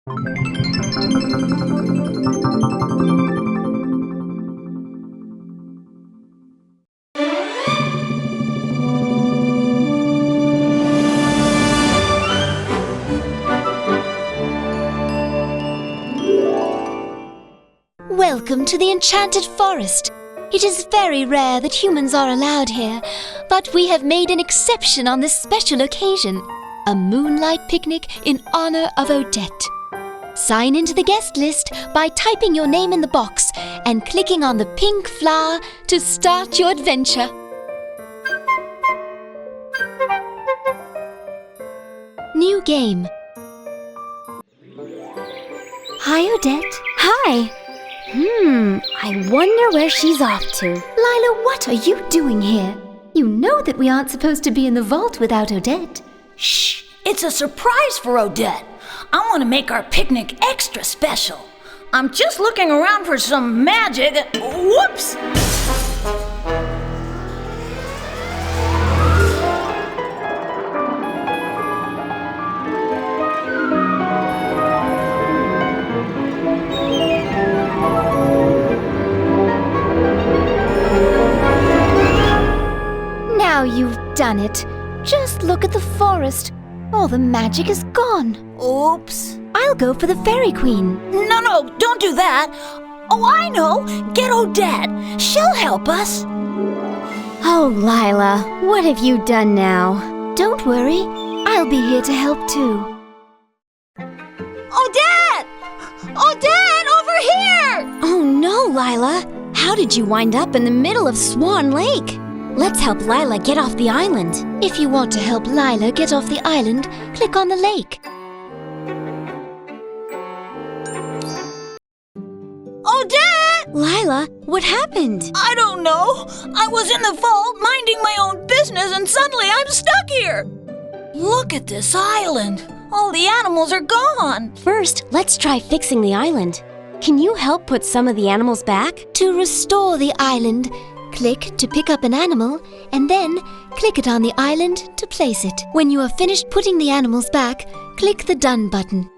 Welcome to the Enchanted Forest. It is very rare that humans are allowed here, but we have made an exception on this special occasion. A moonlight picnic in honor of Odette. Sign into the guest list by typing your name in the box and clicking on the pink flower to start your adventure. New game. Hi, Odette. Hi. I wonder where she's off to. Lila, what are you doing here? You know that we aren't supposed to be in the vault without Odette. Shh! It's a surprise for Odette. I want to make our picnic extra special. I'm just looking around for some magic. Whoops! Now you've done it. Just look at the forest. All the magic is gone. Oops. I'll go for the Fairy Queen. No, don't do that. Oh, I know. Get Odette. She'll help us. Oh, Lila, what have you done now? Don't worry. I'll be here to help too. Odette! Odette, over here! Oh no, Lila. How did you wind up in the middle of Swan Lake? Let's help Lila get off the island. If you want to help Lila get off the island, click on the lake. Odette! Lila, what happened? I don't know. I was in the vault minding my own business and suddenly I'm stuck here. Look at this island. All the animals are gone. First, let's try fixing the island. Can you help put some of the animals back? To restore the island, click to pick up an animal, and then click it on the island to place it. When you are finished putting the animals back, click the Done button.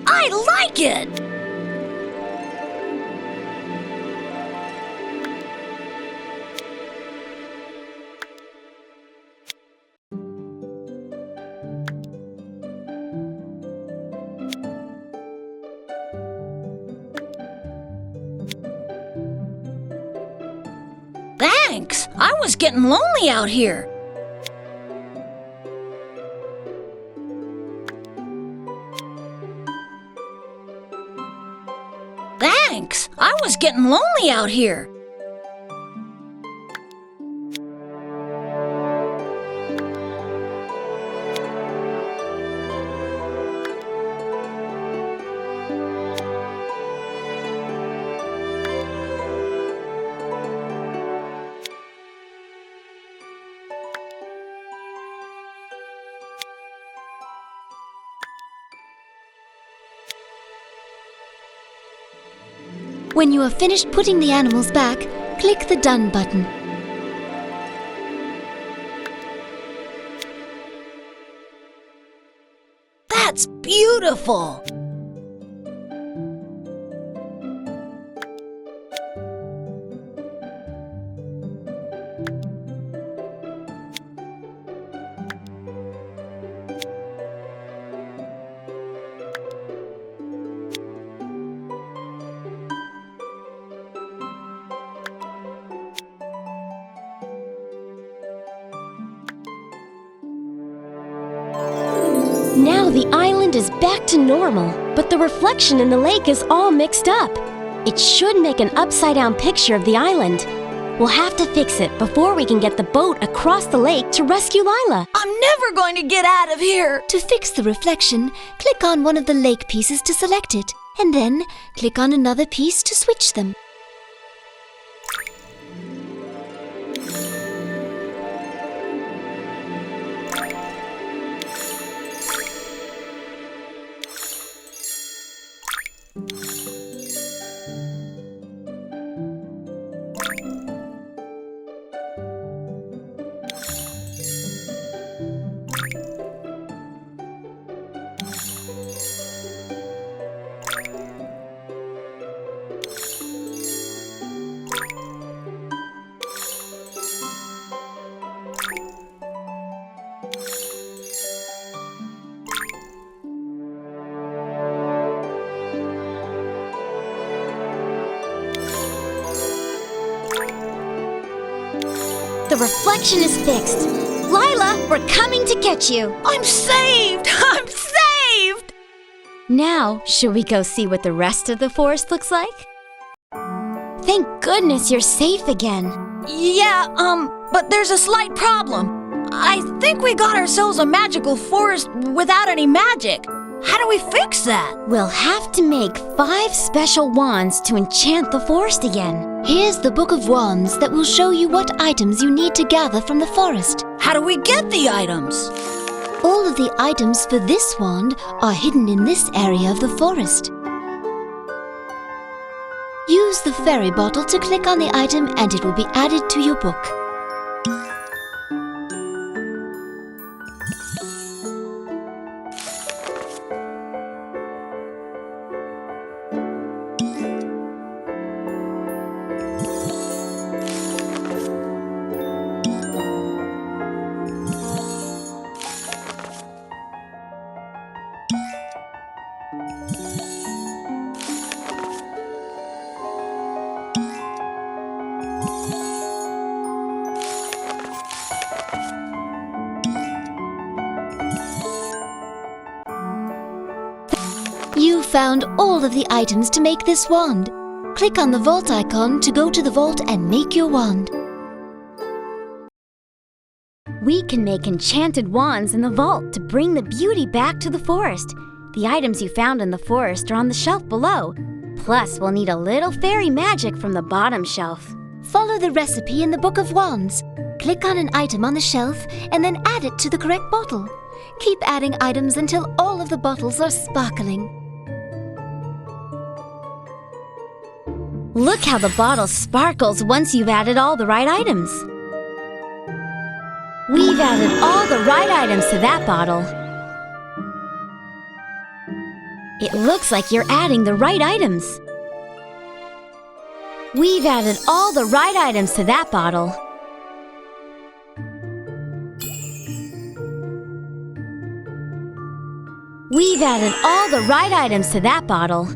I like it! Thanks! I was getting lonely out here. Thanks! I was getting lonely out here. When you are finished putting the animals back, click the Done button. That's beautiful! Now the island is back to normal, but the reflection in the lake is all mixed up. It should make an upside-down picture of the island. We'll have to fix it before we can get the boat across the lake to rescue Lila. I'm never going to get out of here! To fix the reflection, click on one of the lake pieces to select it, and then click on another piece to switch them. The reflection is fixed. Lila, we're coming to get you. I'm saved! I'm saved! Now, should we go see what the rest of the forest looks like? Thank goodness you're safe again. Yeah, but there's a slight problem. I think we got ourselves a magical forest without any magic. How do we fix that? We'll have to make 5 special wands to enchant the forest again. Here's the Book of Wands that will show you what items you need to gather from the forest. How do we get the items? All of the items for this wand are hidden in this area of the forest. Use the fairy bottle to click on the item and it will be added to your book. You found all of the items to make this wand. Click on the vault icon to go to the vault and make your wand. We can make enchanted wands in the vault to bring the beauty back to the forest. The items you found in the forest are on the shelf below. Plus, we'll need a little fairy magic from the bottom shelf. Follow the recipe in the Book of Wands. Click on an item on the shelf and then add it to the correct bottle. Keep adding items until all of the bottles are sparkling. Look how the bottle sparkles once you've added all the right items. We've added all the right items to that bottle. It looks like you're adding the right items. We've added all the right items to that bottle. We've added all the right items to that bottle.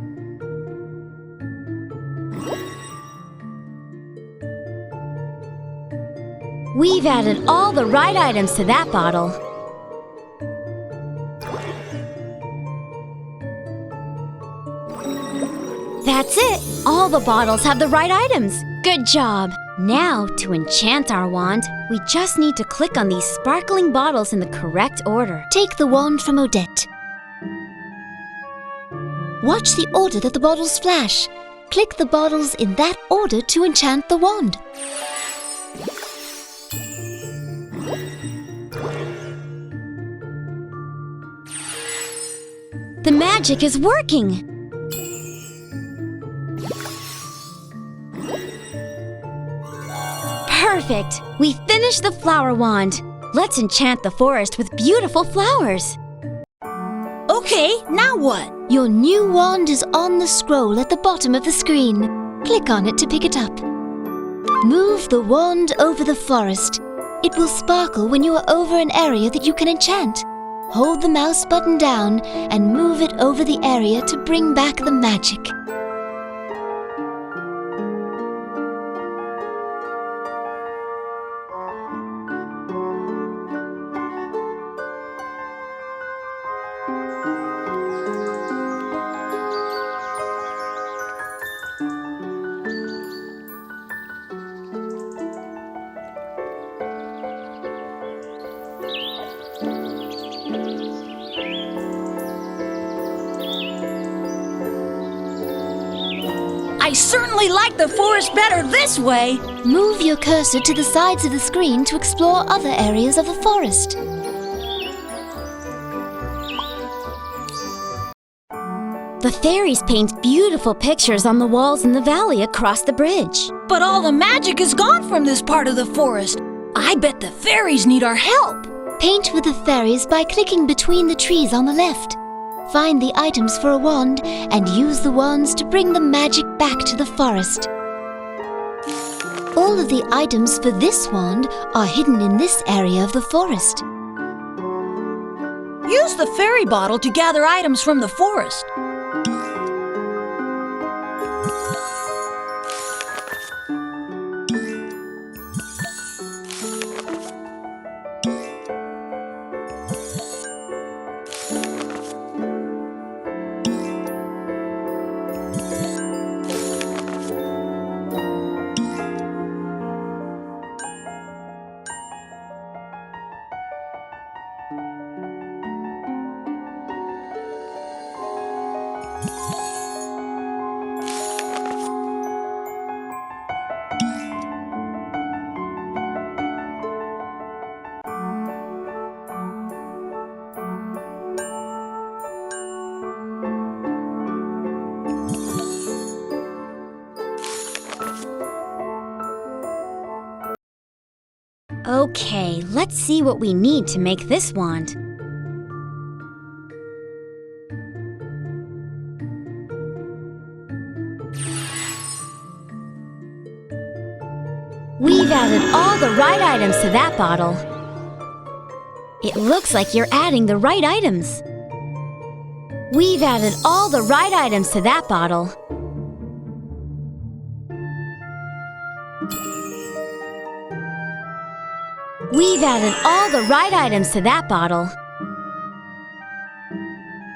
We've added all the right items to that bottle. That's it! All the bottles have the right items. Good job! Now, to enchant our wand, we just need to click on these sparkling bottles in the correct order. Take the wand from Odette. Watch the order that the bottles flash. Click the bottles in that order to enchant the wand. The magic is working! Perfect! We finished the flower wand. Let's enchant the forest with beautiful flowers. Okay, now what? Your new wand is on the scroll at the bottom of the screen. Click on it to pick it up. Move the wand over the forest. It will sparkle when you are over an area that you can enchant. Hold the mouse button down and move it over the area to bring back the magic. I certainly like the forest better this way. Move your cursor to the sides of the screen to explore other areas of the forest. The fairies paint beautiful pictures on the walls in the valley across the bridge. But all the magic is gone from this part of the forest. I bet the fairies need our help. Paint with the fairies by clicking between the trees on the left. Find the items for a wand and use the wands to bring the magic back to the forest. All of the items for this wand are hidden in this area of the forest. Use the fairy bottle to gather items from the forest. Okay, let's see what we need to make this wand. We've added all the right items to that bottle. It looks like you're adding the right items. We've added all the right items to that bottle. We've added all the right items to that bottle.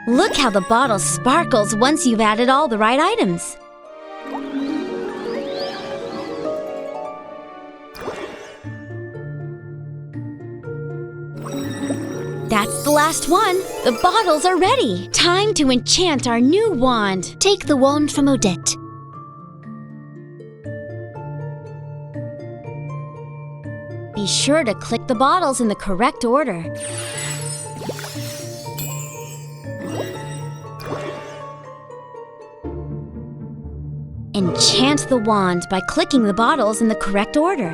Look how the bottle sparkles once you've added all the right items. That's the last one. The bottles are ready. Time to enchant our new wand. Take the wand from Odette. Be sure to click the bottles in the correct order. Enchant the wand by clicking the bottles in the correct order.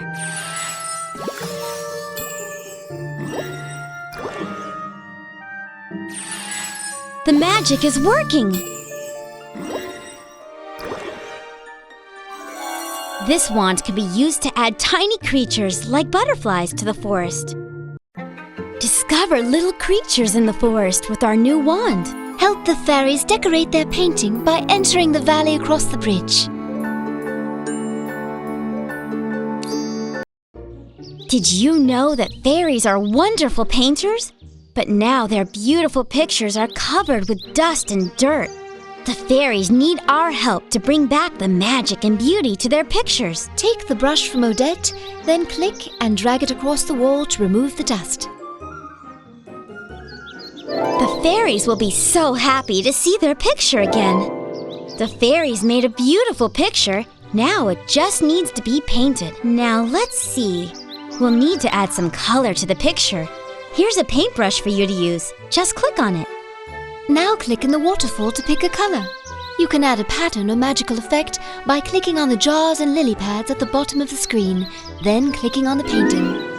The magic is working! This wand can be used to add tiny creatures like butterflies to the forest. Discover little creatures in the forest with our new wand. Help the fairies decorate their painting by entering the valley across the bridge. Did you know that fairies are wonderful painters? But now their beautiful pictures are covered with dust and dirt. The fairies need our help to bring back the magic and beauty to their pictures. Take the brush from Odette, then click and drag it across the wall to remove the dust. The fairies will be so happy to see their picture again. The fairies made a beautiful picture. Now it just needs to be painted. Now let's see. We'll need to add some color to the picture. Here's a paintbrush for you to use. Just click on it. Now click in the waterfall to pick a color. You can add a pattern or magical effect by clicking on the jars and lily pads at the bottom of the screen, then clicking on the painting.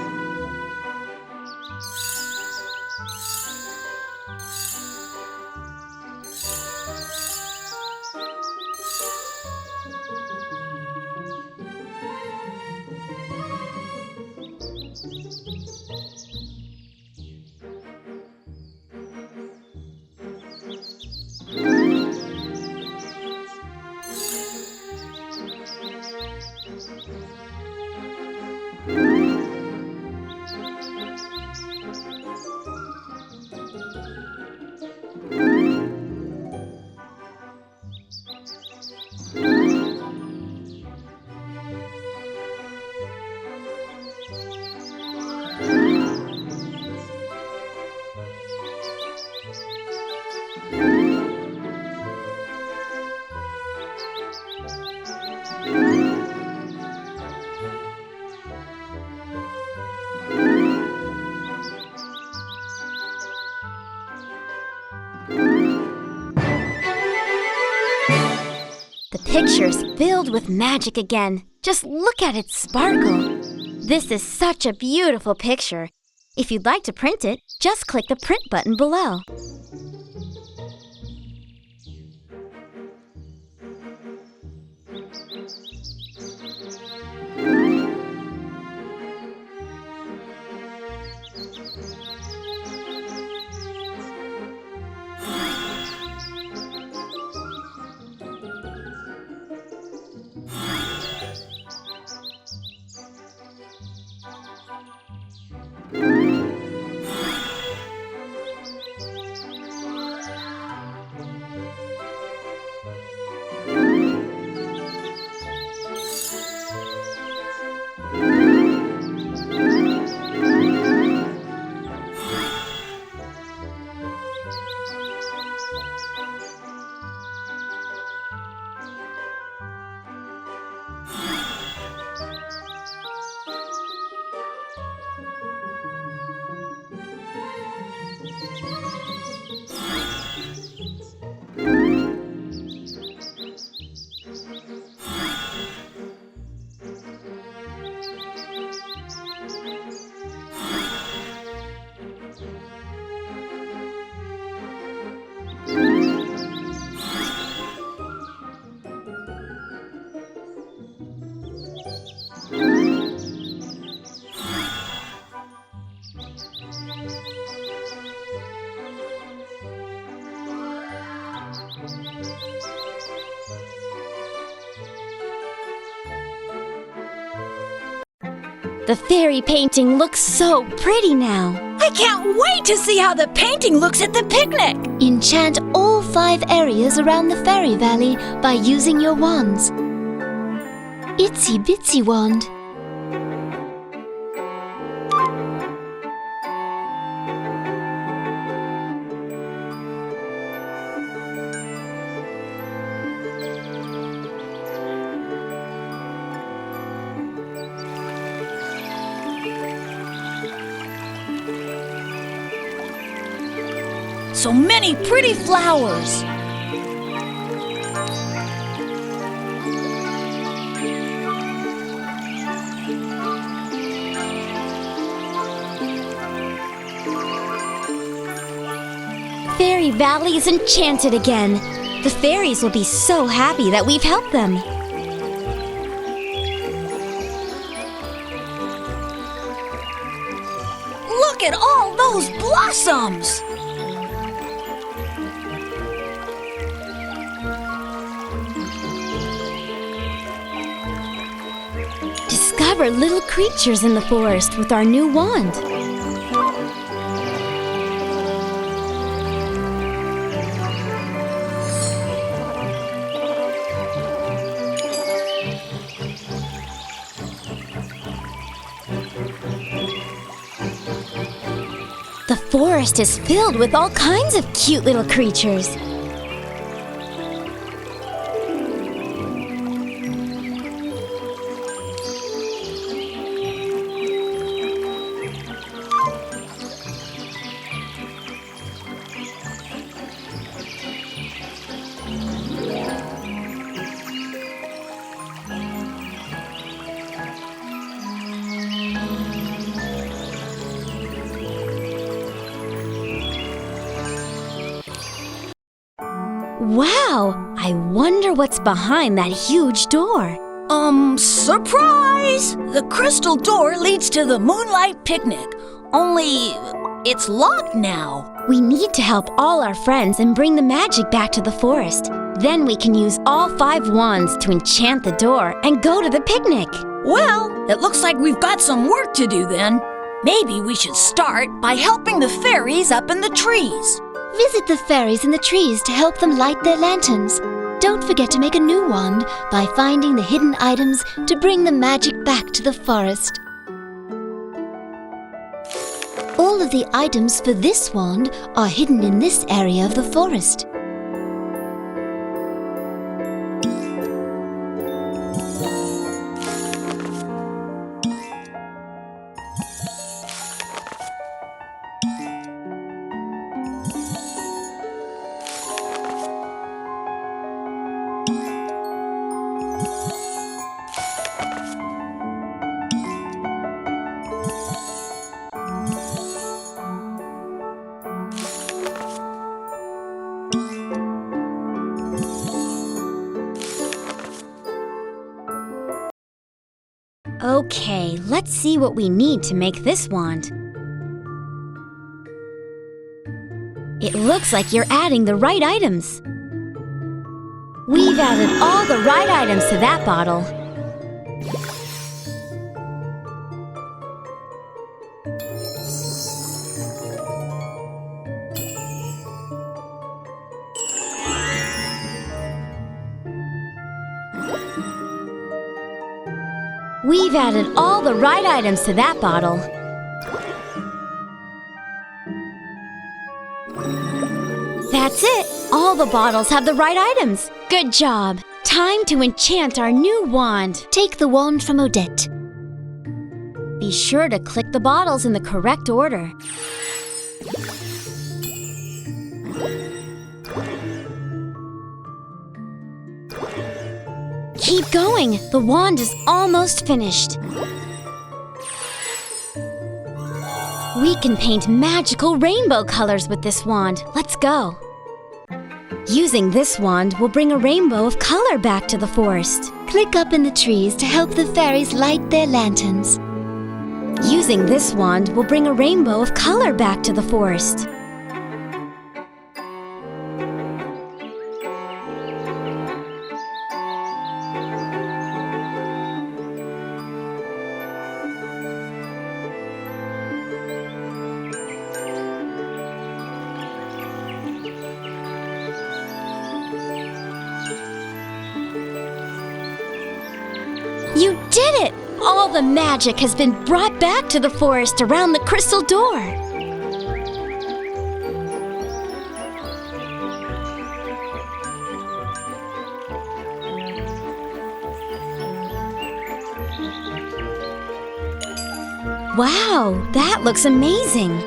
picture's filled with magic again. Just look at it sparkle. This is such a beautiful picture. If you'd like to print it, just click the print button below. The fairy painting looks so pretty now. I can't wait to see how the painting looks at the picnic. Enchant all 5 areas around the fairy valley by using your wands. Itsy Bitsy Wand. So many pretty flowers. Fairy Valley is enchanted again. The fairies will be so happy that we've helped them. Look at all those blossoms. Discover little creatures in the forest with our new wand. The forest is filled with all kinds of cute little creatures. Wow! I wonder what's behind that huge door. Surprise! The crystal door leads to the moonlight picnic. Only, it's locked now. We need to help all our friends and bring the magic back to the forest. Then we can use all 5 wands to enchant the door and go to the picnic. Well, it looks like we've got some work to do then. Maybe we should start by helping the fairies up in the trees. Visit the fairies in the trees to help them light their lanterns. Don't forget to make a new wand by finding the hidden items to bring the magic back to the forest. All of the items for this wand are hidden in this area of the forest. Okay, let's see what we need to make this wand. It looks like you're adding the right items. We've added all the right items to that bottle. We've added all the right items to that bottle. That's it! All the bottles have the right items. Good job! Time to enchant our new wand. Take the wand from Odette. Be sure to click the bottles in the correct order. Keep going! The wand is almost finished. We can paint magical rainbow colors with this wand. Let's go! Using this wand will bring a rainbow of color back to the forest. Click up in the trees to help the fairies light their lanterns. Using this wand will bring a rainbow of color back to the forest. You did it! All the magic has been brought back to the forest around the crystal door. Wow, that looks amazing!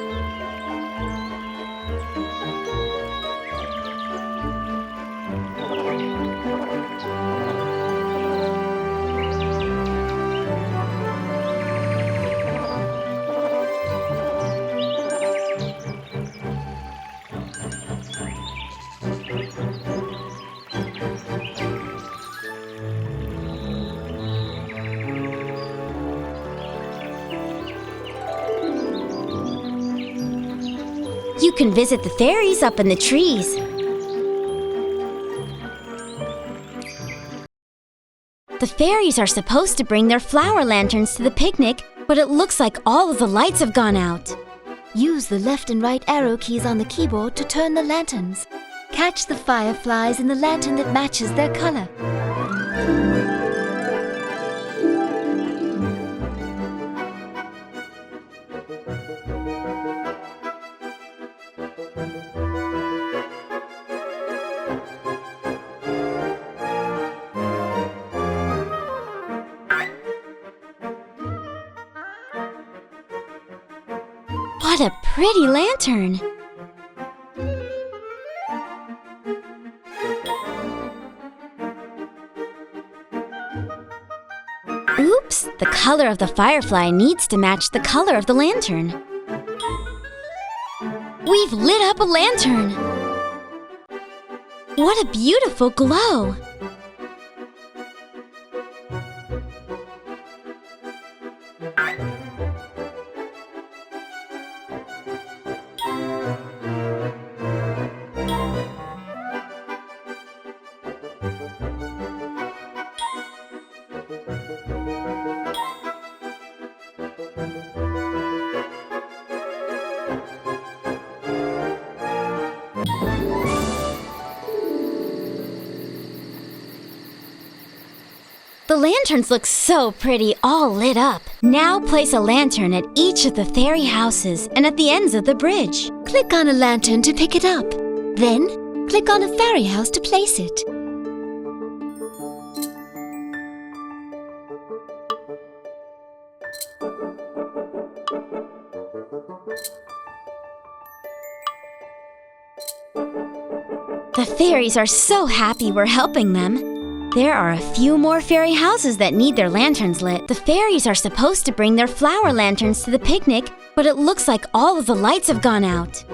You can visit the fairies up in the trees. The fairies are supposed to bring their flower lanterns to the picnic, but it looks like all of the lights have gone out. Use the left and right arrow keys on the keyboard to turn the lanterns. Catch the fireflies in the lantern that matches their color. What a pretty lantern! Oops! The color of the firefly needs to match the color of the lantern. We've lit up a lantern! What a beautiful glow! The lanterns look so pretty, all lit up. Now place a lantern at each of the fairy houses and at the ends of the bridge. Click on a lantern to pick it up. Then, click on a fairy house to place it. The fairies are so happy we're helping them. There are a few more fairy houses that need their lanterns lit. The fairies are supposed to bring their flower lanterns to the picnic, but it looks like all of the lights have gone out.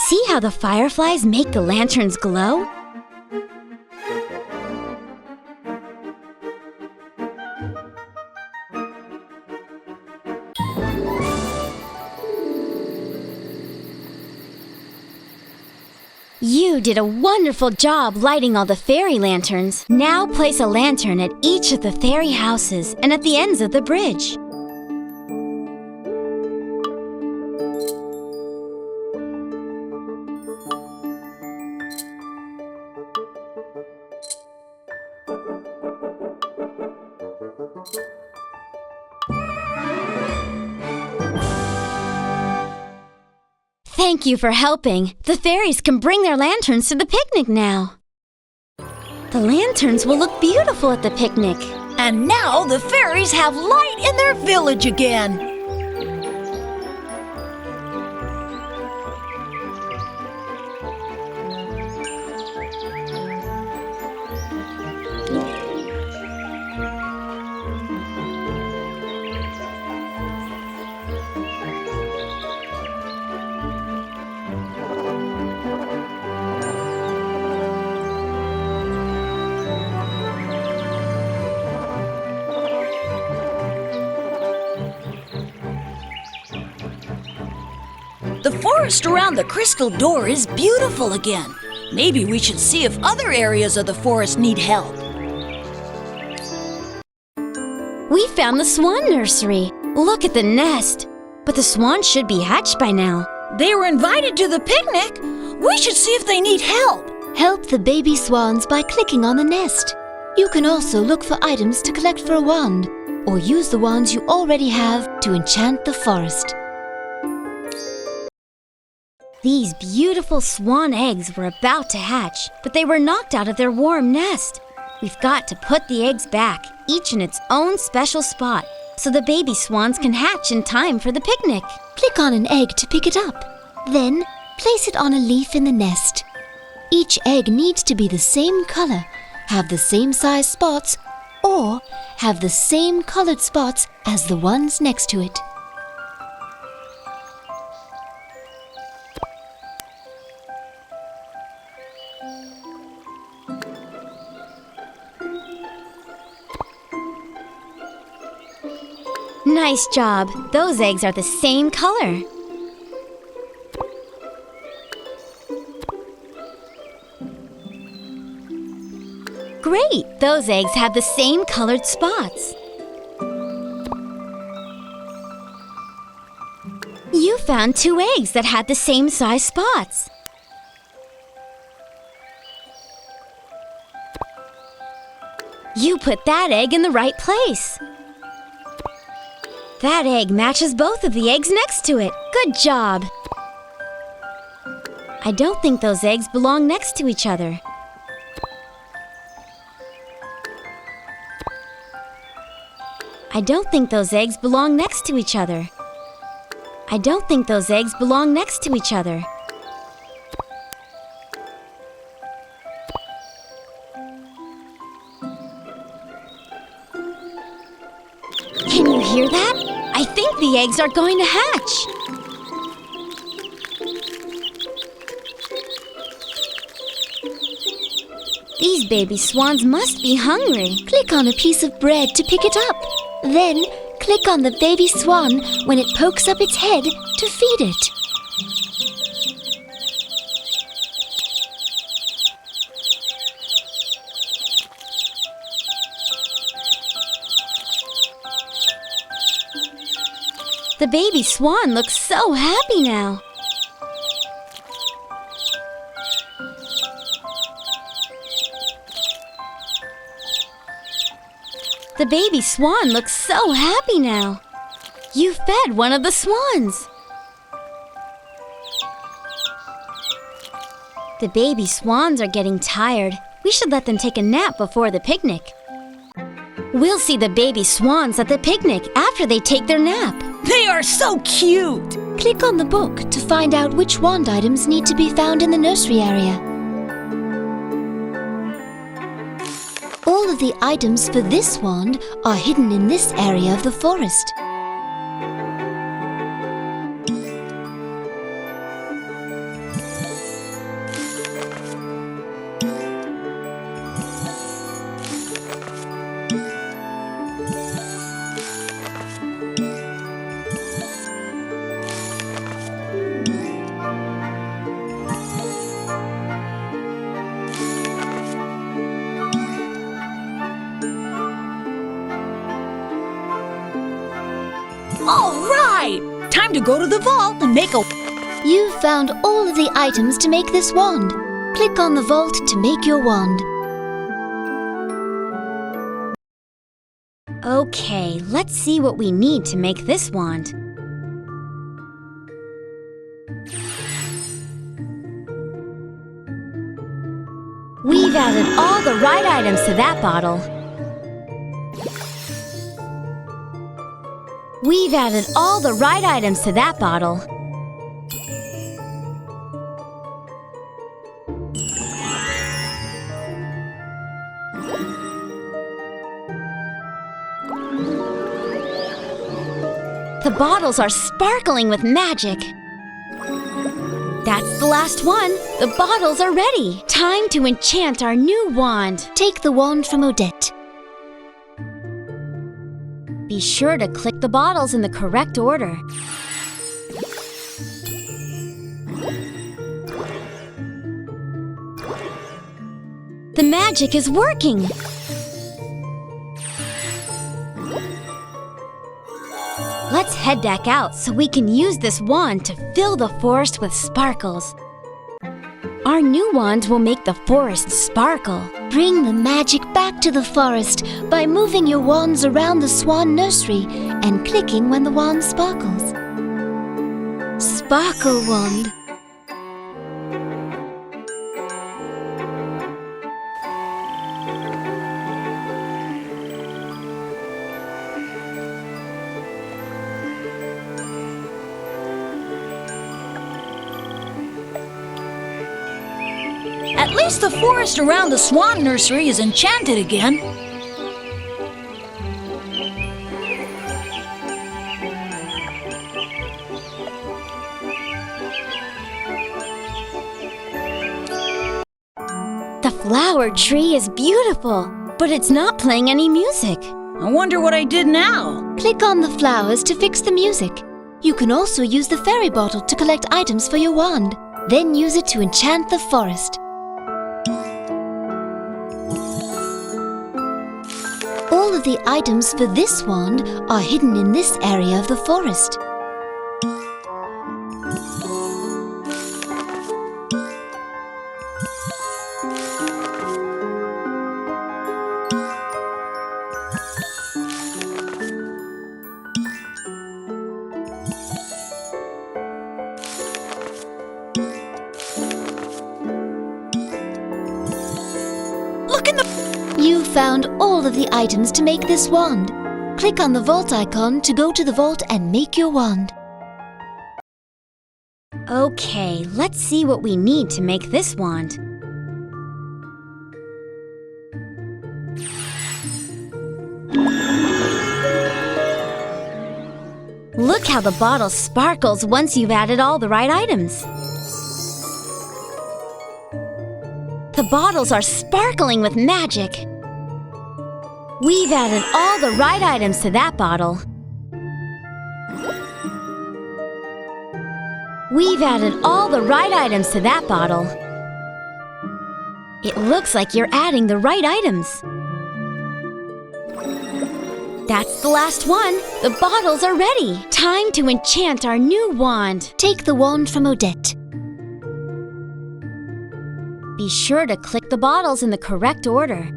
See how the fireflies make the lanterns glow? You did a wonderful job lighting all the fairy lanterns. Now place a lantern at each of the fairy houses and at the ends of the bridge. Thank you for helping. The fairies can bring their lanterns to the picnic now. The lanterns will look beautiful at the picnic. And now the fairies have light in their village again. The forest around the crystal door is beautiful again. Maybe we should see if other areas of the forest need help. We found the swan nursery. Look at the nest. But the swans should be hatched by now. They were invited to the picnic. We should see if they need help. Help the baby swans by clicking on the nest. You can also look for items to collect for a wand, or use the wands you already have to enchant the forest. These beautiful swan eggs were about to hatch, but they were knocked out of their warm nest. We've got to put the eggs back, each in its own special spot, so the baby swans can hatch in time for the picnic. Click on an egg to pick it up. Then, place it on a leaf in the nest. Each egg needs to be the same color, have the same size spots, or have the same colored spots as the ones next to it. Nice job. Those eggs are the same color. Great! Those eggs have the same colored spots. You found 2 eggs that had the same size spots. You put that egg in the right place. That egg matches both of the eggs next to it. Good job! I don't think those eggs belong next to each other. I don't think those eggs belong next to each other. I don't think those eggs belong next to each other. Can you hear that? I think the eggs are going to hatch. These baby swans must be hungry. Click on a piece of bread to pick it up. Then, click on the baby swan when it pokes up its head to feed it. The baby swan looks so happy now. The baby swan looks so happy now. You fed one of the swans. The baby swans are getting tired. We should let them take a nap before the picnic. We'll see the baby swans at the picnic after they take their nap. They are so cute! Click on the book to find out which wand items need to be found in the nursery area. All of the items for this wand are hidden in this area of the forest. All right! Time to go to the vault and make a... You've found all of the items to make this wand. Click on the vault to make your wand. Okay, let's see what we need to make this wand. We've added all the right items to that bottle. We've added all the right items to that bottle. The bottles are sparkling with magic. That's the last one. The bottles are ready. Time to enchant our new wand. Take the wand from Odette. Be sure to click the bottles in the correct order. The magic is working. Let's head back out so we can use this wand to fill the forest with sparkles. Our new wand will make the forest sparkle. Bring the magic back to the forest by moving your wands around the swan nursery and clicking when the wand sparkles. Sparkle wand. At least the forest around the swan nursery is enchanted again. The flower tree is beautiful, but it's not playing any music. I wonder what I did now. Click on the flowers to fix the music. You can also use the fairy bottle to collect items for your wand. Then use it to enchant the forest. All of the items for this wand are hidden in this area of the forest. Look in the... You found all of the items to make this wand. Click on the vault icon to go to the vault and make your wand. Okay, let's see what we need to make this wand. Look how the bottle sparkles once you've added all the right items. The bottles are sparkling with magic. We've added all the right items to that bottle. We've added all the right items to that bottle. It looks like you're adding the right items. That's the last one. The bottles are ready. Time to enchant our new wand. Take the wand from Odette. Be sure to click the bottles in the correct order.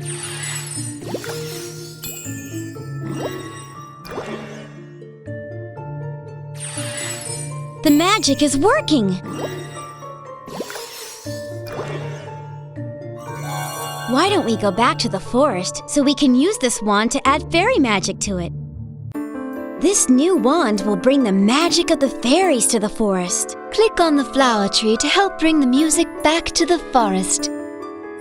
The magic is working! Why don't we go back to the forest so we can use this wand to add fairy magic to it? This new wand will bring the magic of the fairies to the forest. Click on the flower tree to help bring the music back to the forest.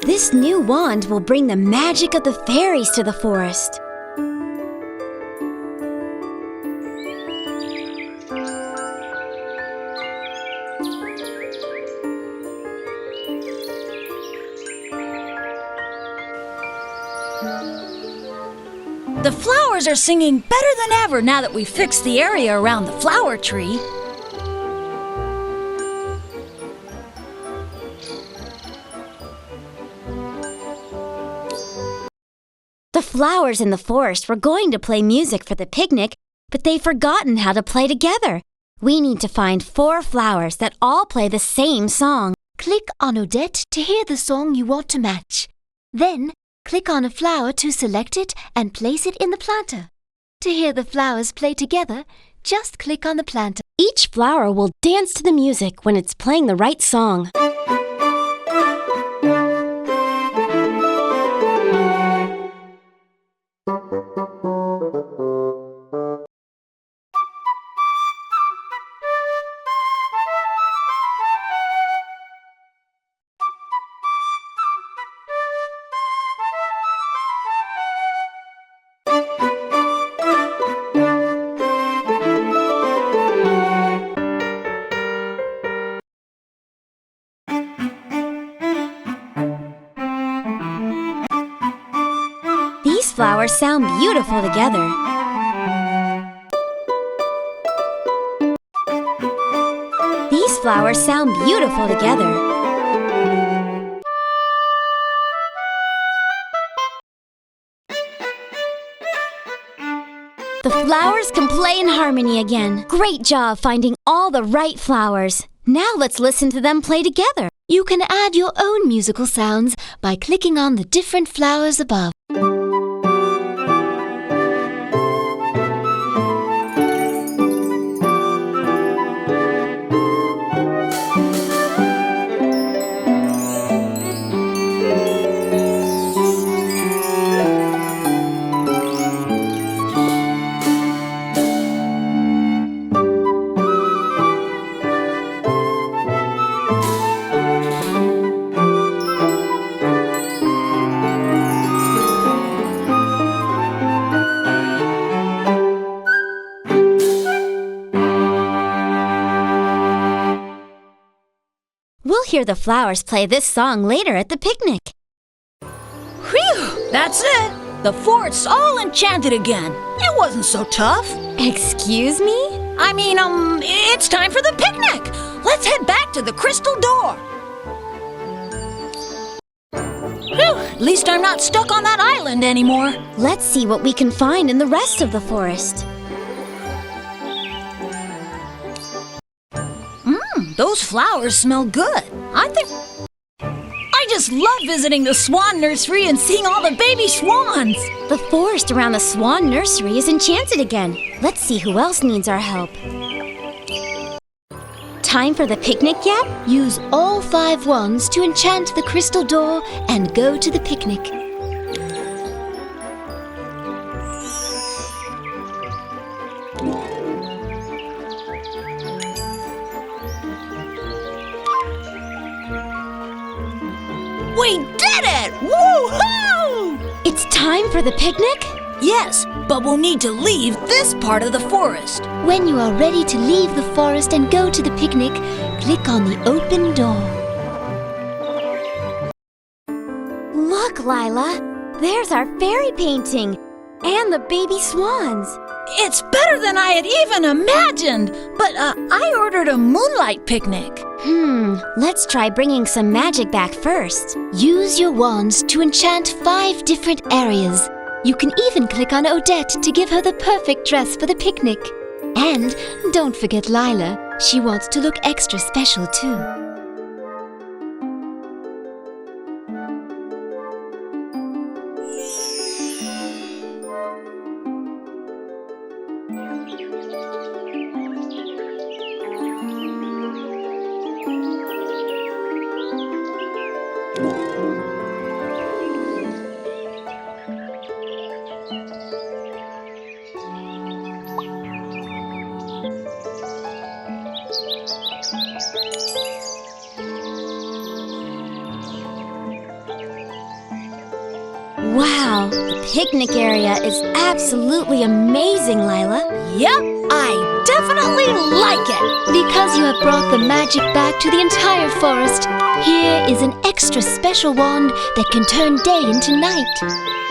This new wand will bring the magic of the fairies to the forest. The flowers are singing better than ever now that we've fixed the area around the flower tree. The flowers in the forest were going to play music for the picnic, But they've forgotten how to play together. We need to find 4 flowers that all play the same song. Click on Odette to hear the song you want to match. Then, click on a flower to select it and place it in the planter. To hear the flowers play together, just click on the planter. Each flower will dance to the music when it's playing the right song. These flowers sound beautiful together. These flowers sound beautiful together. The flowers can play in harmony again. Great job finding all the right flowers. Now let's listen to them play together. You can add your own musical sounds by clicking on the different flowers above. We'll hear the flowers play this song later at the picnic. Whew! That's it! The forest's all enchanted again. It wasn't so tough. Excuse me? I mean, it's time for the picnic. Let's head back to the crystal door. Whew! At least I'm not stuck on that island anymore. Let's see what we can find in the rest of the forest. Those flowers smell good. I just love visiting the swan nursery and seeing all the baby swans. The forest around the swan nursery is enchanted again. Let's see who else needs our help. Time for the picnic yet? Use all 5 wands to enchant the crystal door and go to the picnic. We did it! Woo-hoo! It's time for the picnic? Yes, but we'll need to leave this part of the forest. When you are ready to leave the forest and go to the picnic, click on the open door. Look, Lila. There's our fairy painting and the baby swans. It's better than I had even imagined, but I ordered a moonlight picnic. Let's try bringing some magic back first. Use your wands to enchant 5 different areas. You can even click on Odette to give her the perfect dress for the picnic. And don't forget Lila. She wants to look extra special too. Wow, the picnic area is absolutely amazing, Lila. Yep, I definitely like it. Because you have brought the magic back to the entire forest, here is an extra special wand that can turn day into night.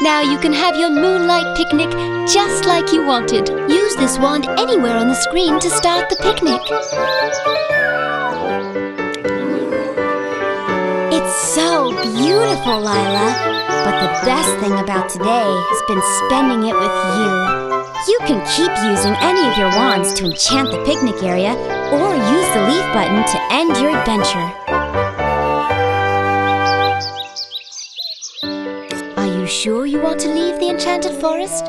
Now you can have your moonlight picnic just like you wanted. Use this wand anywhere on the screen to start the picnic. It's so beautiful, Lila. But the best thing about today has been spending it with you. You can keep using any of your wands to enchant the picnic area, or use the leaf button to end your adventure. Are you sure you want to leave the Enchanted Forest?